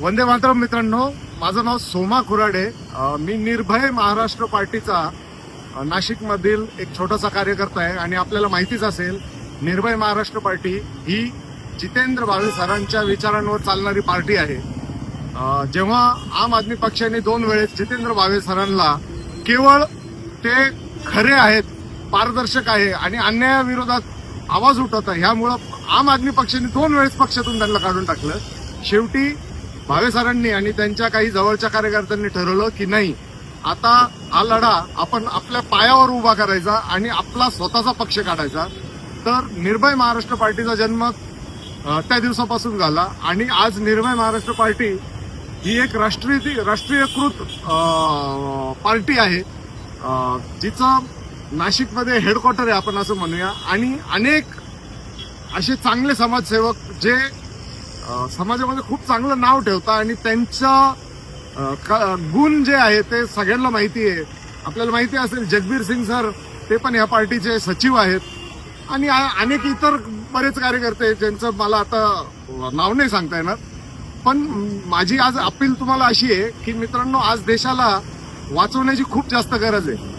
वंदे मातरम मित्रांनो, माझं नाव सोमा कुराडे. मी निर्भय महाराष्ट्र पार्टीचा नाशिकमधील एक छोटासा कार्यकर्ता आहे आणि आपल्याला माहितीच असेल, निर्भय महाराष्ट्र पार्टी ही जितेंद्र भावे सरांच्या विचारांवर चालणारी पार्टी आहे. जेव्हा आम आदमी पक्षाने 2 वेळेस जितेंद्र भावे सरांना केवळ ते खरे आहेत, पारदर्शक आहे आणि अन्यायाविरोधात आवाज उठवतात, ह्यामुळं आम आदमी पक्षाने 2 वेळेस पक्षातून त्यांना काढून टाकलं. शेवटी भावे सरांनी आणि त्यांच्या काही जवळच्या कार्यकर्त्यांनी ठरवलं की नाही, आता हा लढा आपण आपल्या पायावर उभा करायचा आणि आपला स्वतःचा पक्ष काढायचा. तर निर्भय महाराष्ट्र पार्टीचा जन्म त्या दिवसापासून झाला आणि आज निर्भय महाराष्ट्र पार्टी ही एक राष्ट्रीयकृत पार्टी आहे, जिचं नाशिकमध्ये हेडक्वार्टर आहे आपण असं म्हणूया. आणि अनेक असे चांगले समाजसेवक जे समाजामध्ये खूप चांगलं नाव ठेवतात आणि त्यांचं गुण जे आहे ते सगळ्यांना माहिती आहे. आपल्याला माहिती असेल, जगबीर सिंग सर ते पण या पार्टीचे सचिव आहेत आणि अनेक इतर बरेच कार्यकर्ते ज्यांचं मला आता नाव नाही सांगता येणार. पण माझी आज अपील तुम्हाला अशी आहे की मित्रांनो, आज देशाला वाचवण्याची खूप जास्त गरज आहे.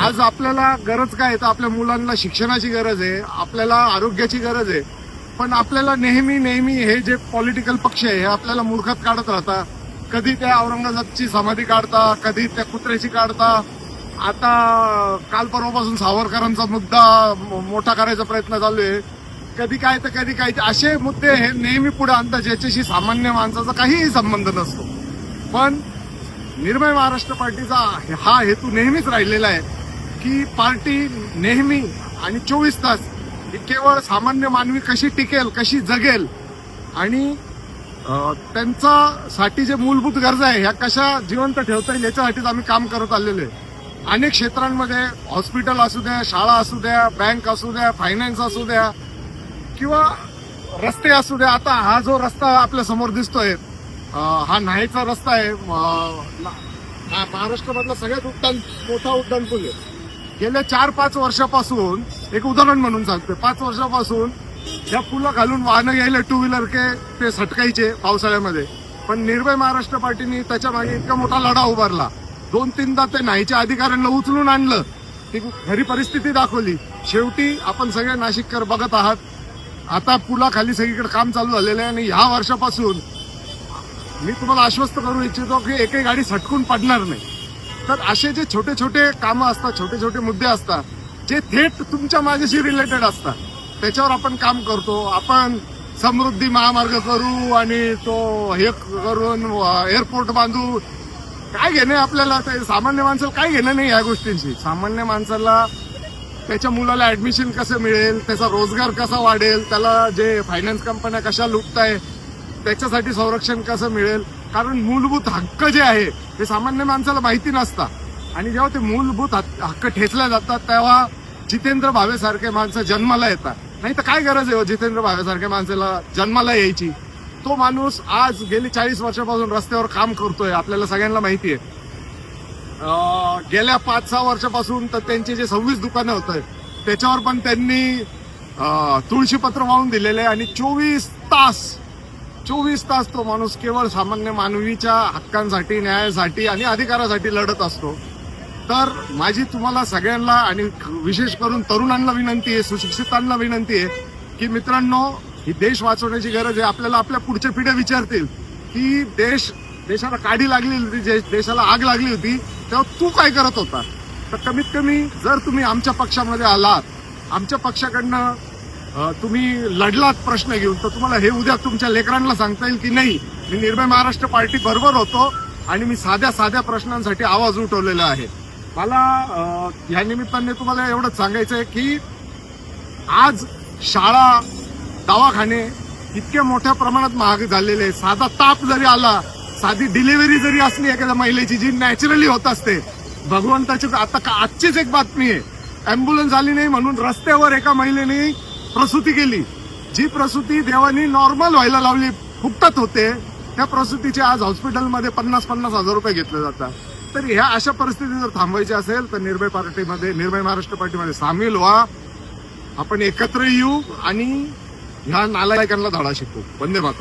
आज आपल्याला गरज काय आहे तर आपल्या मुलांना शिक्षणाची गरज आहे, आपल्याला आरोग्याची गरज आहे. पण आपल्याला नेहमी हे जे पॉलिटिकल पक्ष आहे हे आपल्याला मूर्खात काढत राहतात. कधी त्या औरंगजेबाची समाधी काढता, कधी त्या कुत्र्याची काढता. आता काल परवापासून सावरकरांचा मुद्दा मोठा करायचा प्रयत्न चालू आहे. कधी काय तर कधी काय, असे मुद्दे हे नेहमी पुढे आणतात ज्याच्याशी सामान्य माणसाचा काहीही संबंध नसतो. पण निर्भय महाराष्ट्र पार्टीचा हा हेतू नेहमीच राहिलेला आहे की पार्टी नेहमी आणि 24 तास ही केवळ सामान्य मानवी कशी टिकेल, कशी जगेल आणि त्यांच्यासाठी जे मूलभूत गरजा आहे ह्या कशा जिवंत ठेवता येईल याच्यासाठीच आम्ही काम करत आलेलो आहे. अनेक क्षेत्रांमध्ये हॉस्पिटल असू द्या, शाळा असू द्या, बँक असू द्या, फायनान्स असू द्या किंवा रस्ते असू द्या. आता हा जो रस्ता आपल्या समोर दिसतोय हा न्हायचा रस्ता आहे. महाराष्ट्रामधला सगळ्यात मोठा उड्डाणपूल आहे. गेल्या 4-5 वर्षापासून, एक उदाहरण म्हणून सांगतोय, 5 वर्षापासून या पुला घालून वाहनं यायला 2 व्हीलर ते सटकायचे पावसाळ्यामध्ये. पण निर्भय महाराष्ट्र पार्टीने त्याच्या मागे इतका मोठा लढा उभारला. 2-3दा ते न्हायच्या अधिकाऱ्यांना उचलून आणलं, ती खरी परिस्थिती दाखवली. शेवटी आपण सगळे नाशिककर बघत आहात, आता पुलाखाली सगळीकडे काम चालू झालेलं आहे. आणि ह्या वर्षापासून मी तुम्हाला आश्वस्त करू इच्छितो की एकही गाडी सटकून पडणार नाही. तर असे जे छोटे छोटे कामं असतात, छोटे छोटे मुद्दे असतात जे थेट तुमच्या माझ्याशी रिलेटेड असतात, त्याच्यावर आपण काम करतो. आपण समृद्धी महामार्ग करू आणि तो हे करून एअरपोर्ट बांधू, काय घेणं आपल्याला? ते सामान्य माणसाला काय घेणं नाही या गोष्टींशी. सामान्य माणसाला त्याच्या मुलाला ऍडमिशन कसं मिळेल, त्याचा रोजगार कसा वाढेल, त्याला जे फायनान्स कंपन्या कशा लुटताय त्याच्यासाठी संरक्षण कसं मिळेल. कारण मूलभूत हक्क जे आहे ते सामान्य माणसाला माहिती नसतात. आणि जेव्हा ते मूलभूत हक्क ठेचले जातात तेव्हा जितेंद्र भावे सारखे माणसं जन्माला येतात. नाही तर काय गरज आहे जितेंद्र भावे सारख्या माणसाला जन्माला यायची? तो माणूस आज गेली 40 वर्षापासून रस्त्यावर काम करतोय, आपल्याला सगळ्यांना माहिती आहे. गेल्या 5-6 वर्षापासून तर त्यांचे जे 26 दुकानं होत त्याच्यावर पण त्यांनी तुळशीपत्र वाहून दिलेले आहे. आणि 24 तास तो माणूस केवळ सामान्य मानवीच्या हक्कांसाठी, न्यायासाठी आणि अधिकारासाठी लढत असतो. तर माझी तुम्हाला सगळ्यांना आणि विशेष करून तरुणांना विनंती आहे, सुशिक्षितांना विनंती आहे की मित्रांनो, ही देश वाचवण्याची गरज आहे. आपल्याला आपल्या पुढच्या पिढ्या विचारतील की देशाला काडी लागली होती, देशाला आग लागली होती, तेव्हा तू काय करत होता? तर कमीत कमी जर तुम्ही आमच्या पक्षामध्ये आलात, आमच्या पक्षाकडनं तुम्ही लढलात प्रश्न घेऊन, तर तुम्हाला हे उद्या तुमच्या लेकरांना सांगता येईल की नाही, मी निर्भय महाराष्ट्र पार्टी बरोबर होतो आणि मी साध्या प्रश्नांसाठी आवाज उठवलेला आहे. मला या निमित्ताने तुम्हाला एवढंच सांगायचं आहे की आज शाळा, दवाखाने इतक्या मोठ्या प्रमाणात महाग झालेले. साधा ताप जरी आला, साधी डिलिव्हरी जरी असली एखाद्या महिलेची जी नॅचरली होत असते, भगवंताची आता आजचीच एक बातमी आहे, अँब्युलन्स आली नाही म्हणून रस्त्यावर एका महिलेने प्रसूती केली. जी प्रसूती देवानी नॉर्मल व्हायला लावली, फुकटात होते, त्या प्रसूतीचे आज हॉस्पिटलमध्ये 50-50 हजार रुपये घेतले जातात. तर ह्या अशा परिस्थिती जर थांबवायची असेल तर निर्भय महाराष्ट्र पार्टीमध्ये सामील व्हा. आपण एकत्र येऊ आणि ह्या नालायकांना धडा शिकवू. वंदे मातरम.